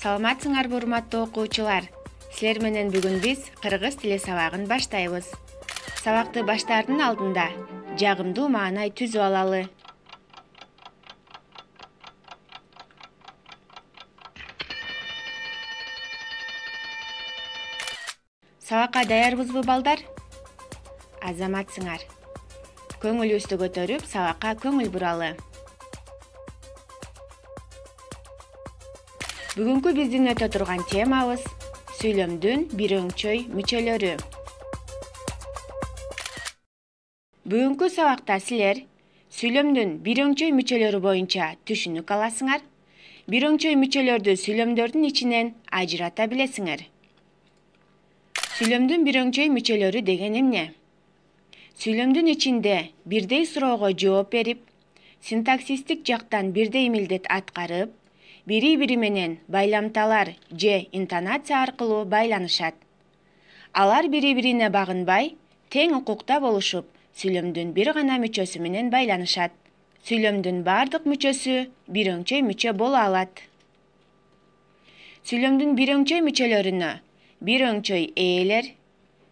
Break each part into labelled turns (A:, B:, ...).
A: Саламатсыңарбы урматтуу окуучулар. Силер менен бүгүн биз кыргыз тили сабагын баштайбыз. Сабакты баштаардын алдында жагымдуу маанай түзүп алалы. Сабакка даярбызбы балдар? Азаматсыңар. Көңүлүбүздү көтөрүп, сабакка көңүл буралы. Бүгүнкү биздин өтө турган темабыз сүйлөмдүн бир өңчөй мүчөлөрү. Бүгүнкү сабакта силер сүйлөмдүн бир өңчөй мүчөлөрү боюнча түшүнүк аласыңар. Бир өңчөй мүчөлөрдү сүйлөмдөрдүн ичинен ажырата билесиңер. Сүйлөмдүн бир өңчөй мүчөлөрү деген эмне? Сүйлөмдүн ичинде бирдей суроого жооп берип, синтаксистик жактан бирдей милдет аткарып, бири-бири менен байламталар же интонация аркылуу байланышат. Алар бири-бирине багынбай, тең укукта болушуп, сүйлөмдүн бир гана мүчөсү менен байланышат. Сүйлөмдүн бардык мүчөсү бир өңчөй мүчө боло алат. Сүйлөмдүн бир өңчөй мүчөлөрүнө бир өңчөй ээлер,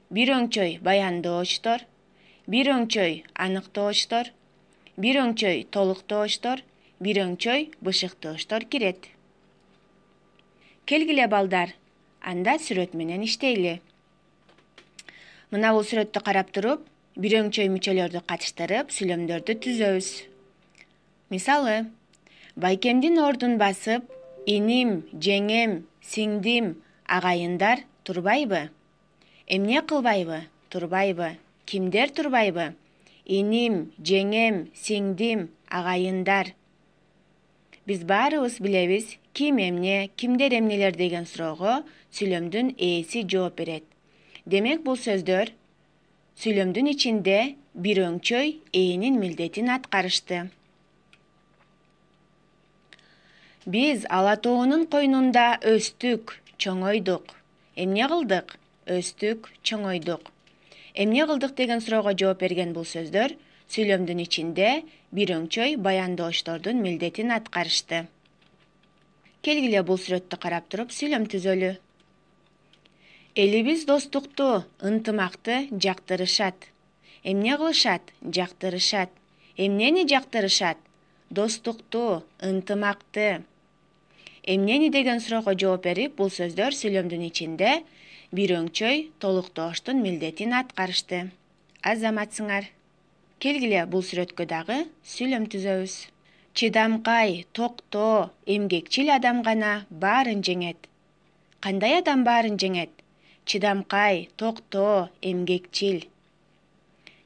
A: бир өңчөй баяндоочтор, бир өңчөй аныктоочтор, бир өңчөй толуктоочтор, бир өңчөй бышыктоочтор кирет. Келгиле балдар, анда сүрөт менен иштейли. Мына бул сүрөттү карап туруп, бир өңчөй мүчөлөрдү катыштырып, сүйлөмдөрдү түзөбүз. Мисалы, байкемдин ордун басып, иним, жеңем, сиңдим, агайындар турбайбы? Эмне кылбайбы? Турбайбы? Кимдер турбайбы? Иним, жеңем, сиңдим, агайындар. Биз баарыбыз билебиз, ким эмне, кимдер эмнелер деген суроого сүйлөмдүн ээси жооп берет. Демек бул сөздөр сүйлөмдүн ичинде бир өңчөй ээнин милдетин аткарышты. Биз ала тоонун койнунда өстүк, чоңойдук. Эмне кылдык? Өстүк, чоңойдук. Эмне кылдык деген суроого жооп берген бул сөздөр сүйлөмдүн ичинде бир өңчөй баяндоочтордун милдетин аткарышты. Келгиле бул сүрөттү карап туруп сүйлөм түзөлү. Элибиз достукту, ынтымакты жактырышат. Эмне кылышат? Жактырышат. Эмнени жактырышат? Достукту, ынтымакты. Эмнени деген суроого жооп берип, бул сөздөр сүйлөмдүн ичинде бир өңчөй толуктоочтун милдетин аткарышты. Азаматсыңар. Келгиле бул сүрөткө дагы сүйлөм түзөбүз. Чыдамкай, токтоо, эмгекчил адам гана баарын жеңет. Кандай адам баарын жеңет? Чыдамкай, токтоо, эмгекчил.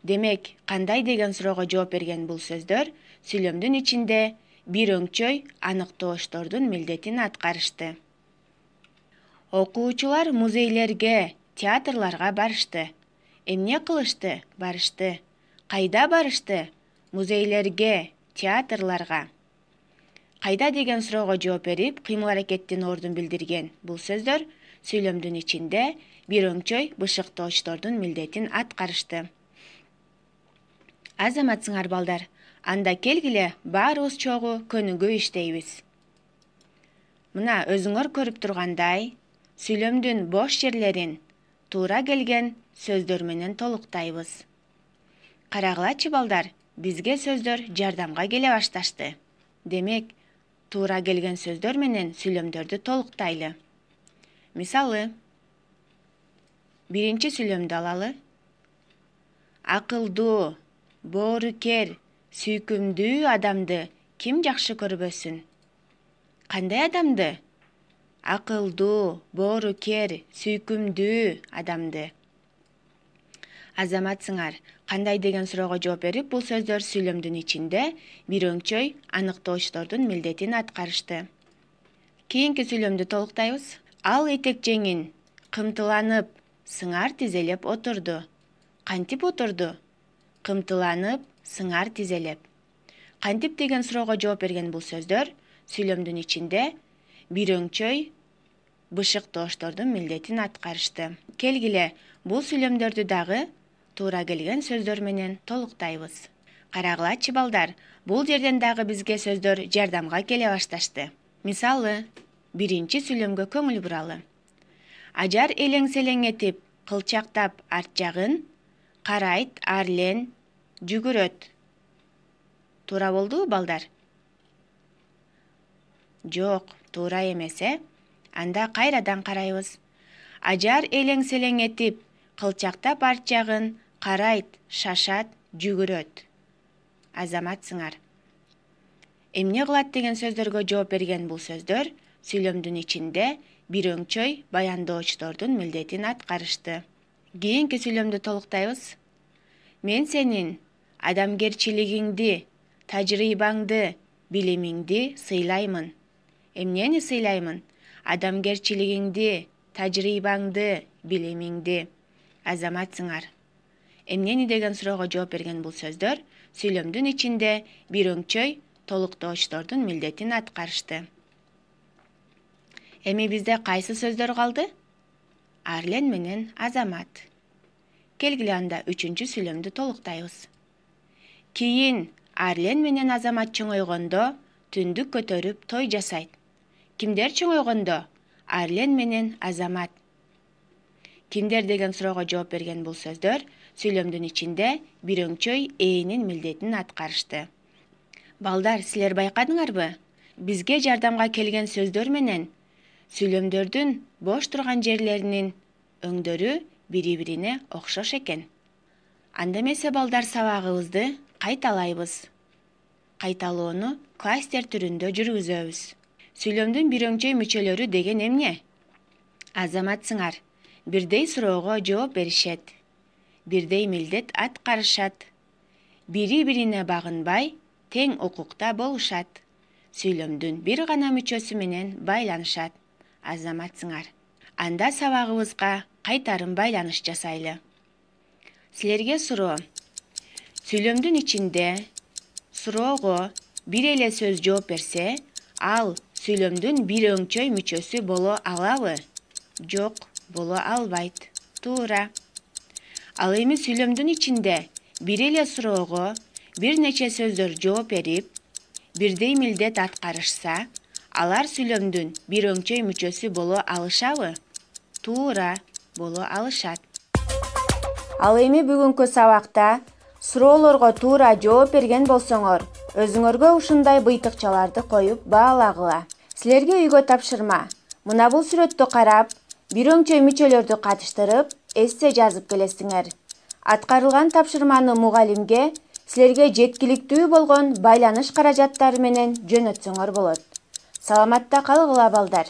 A: Демек, кандай деген суроого жооп берген бул сөздөр сүйлөмдүн ичинде бир өңчөй аныктоочтордун милдетин аткарышты. Окуучулар музейлерге, театрларга барышты. Эмне кылышты? Барышты. Кайда барышты? Музейлерге, театрларга. Кайда деген суроого жооп берип, кыймыл-аракеттин ордун билдирген бул сөздөр сүйлөмдүн ичинде бир өңчөй бышыктоочтордун милдетин аткарышты. Азаматсыңар балдар, анда келгиле баарыбыз чогуу көнүгүү иштейбиз. Мына өзүңөр көрүп тургандай, сүйлөмдүн бош жерлерин туура келген сөздөр менен толуктайбыз. Карагылачы балдар, бизге сөздөр жардамга келе башташты. Демек, туура келген сөздөр менен сүйлөмдөрдү толуктайлы. Мисалы, биринчи сүйлөмдү алалы. Акылдуу, боорукер, сүйкүмдүү адамды ким жакшы көрбөсүн? Кандай адамды? Акылдуу, боорукер, сүйкүмдүү адамды. Азаматсыңар, кандай деген суроого жооп берип, бул сөздөр сүйлөмдүн ичинде бир өңчөй аныктоочтордун милдетин аткарышты. Кийинки сүйлөмдү толуктайбыз. Ал этек жеңин кымтыланып, сыңар тизелеп отурду. Кантип отурду? Кымтыланып, сыңар тизелеп. Кантип деген суроого жооп берген бул сөздөр сүйлөмдүн ичинде бир өңчөй бышыктоочтордун милдетин аткарышты. Келгиле бул сүйлөмдөрдү дагы туура келген сөздөр менен толуктайбыз. Карагылачы балдар, бул жерден дагы бизге сөздөр жардамга келе башташты. Мисалы, биринчи сүйлөмгө көңүл буралы. Ажар элең-селең этип, кылчактап арт жагын, карайт, арлен, жүгүрөт. Туура болдубу, балдар? Жок, туура эмес, Анда кайрадан карайбыз. Ажар элең-селең этип, кылчактап арт жагын, карайт, шашат, жүгүрөт. Азаматсыңар. Эмне кылат деген сөздөргө жооп берген бул сөздөр сүйлөмдүн ичинде бир өңчөй баяндоочтордун милдетин аткарышты. Кийинки сүйлөмдү толуктайбыз. Мен сенин адамгерчилигиңди, тажрыйбаңды, билимиңди сыйлаймын. Эмнени сыйлаймын? Адамгерчилигиңди, тажрыйбаңды, билимиңди. Азаматсыңар. Эмнени деген суроого жооп берген бул сөздөр сүйлөмдүн ичинде бир өңчөй толуктоочтордун милдетин аткарышты. Эми бизде кайсы сөздөр калды? Арлен менен Азамат. Келгиле анда үчүнчү сүйлөмдү толуктайбыз. Кийин Арлен менен Азамат чоңойгондо түндүк көтөрүп той жасайт. Кимдер чоңойгондо? Арлен менен Азамат. Кимдер деген суроого жооп берген бул сөздөр сүйлөмдүн ичинде бир өңчөй ээлинин милдетин аткарышты. Балдар, силер байкадыңарбы? Бизге жардамга келген сөздөр менен сүйлөмдөрдүн бош турган жерлеринин өңдөрү бири-бирине окшош экен. Анда эмесе балдар, сабагыбызды кайталайбыз. Кайталоону кластер түрүндө жүргүзөбүз. Сүйлөмдүн бир өңчөй мүчөлөрү деген эмне? Азаматсыңар. Бирдей суроого жооп беришет. Бирдей милдет аткарышат. Бири-бирине багынбай, тең укукта болушат. Сүйлөмдүн бир гана мүчөсү менен байланышат. Азаматсыңар. Анда сабагыбызга кайтарым байланыш жасайлы. Силерге суроо. Сүйлөмдүн ичинде суроого бир эле сөз жооп берсе, ал сүйлөмдүн бир өңчөй мүчөсү боло алабы? Жок, боло албайт. Туура. Ал эми сүйлөмдүн ичинде бир эле суроого бир нече сөздөр жооп берип, бирдей милдет аткарышса, алар сүйлөмдүн бир өңчөй мүчөсү боло алышабы? Туура, боло алышат. Ал эми бүгүнкү сабакта суроолорго туура жооп берген болсоңор, өзүңөргө ушундай быйтыкчаларды коюп баалагыла. Силерге үйгө тапшырма. Мына бул сүрөттү карап, бир өңчөй мүчөлөрдү катыштырып, эссе жазып келесиңер. Аткарылган тапшырманы мугалимге силерге жеткиликтүү болгон байланыш каражаттары менен жөнөтсөңөр болот. Саламатта калгыла, балдар.